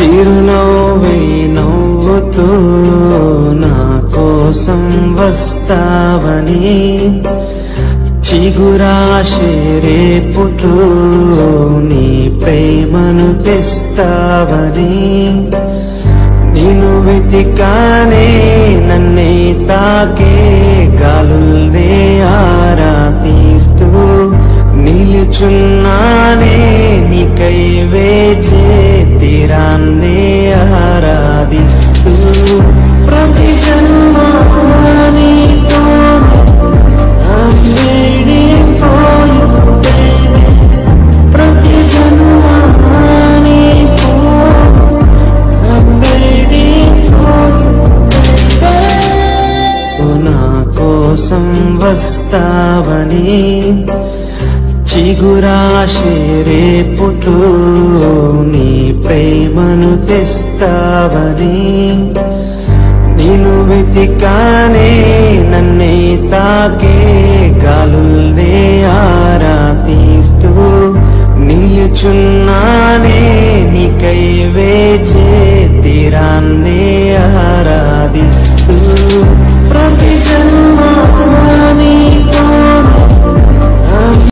చిరునవ్వే నవ్వుతూ నా కోసం వస్తావని, చిగురాశే రేపుతూ నీ ప్రేమను తెస్తావని, నిన్ను వెతికానే నన్నే తాకే గాలుల్నే ఆరా తీస్తూ, నిలుచున్నానే నీకై వేచే తీరాన్నే ఆరాధిస్తూ, ప్రతి జన్మ నీతో I'm waiting for you baby, ప్రతి జన్మ నీతో I'm waiting for you baby. నా కోసం వస్తావని, చిగురాశే రేపుతూ నీ ప్రేమను తెస్తావని, నిన్ను వెతికానే నన్నే తాకే గాలుల్నే ఆరా తీస్తూ, నిలుచున్నానే నీకై వేచే తీరాన్నే ఆరా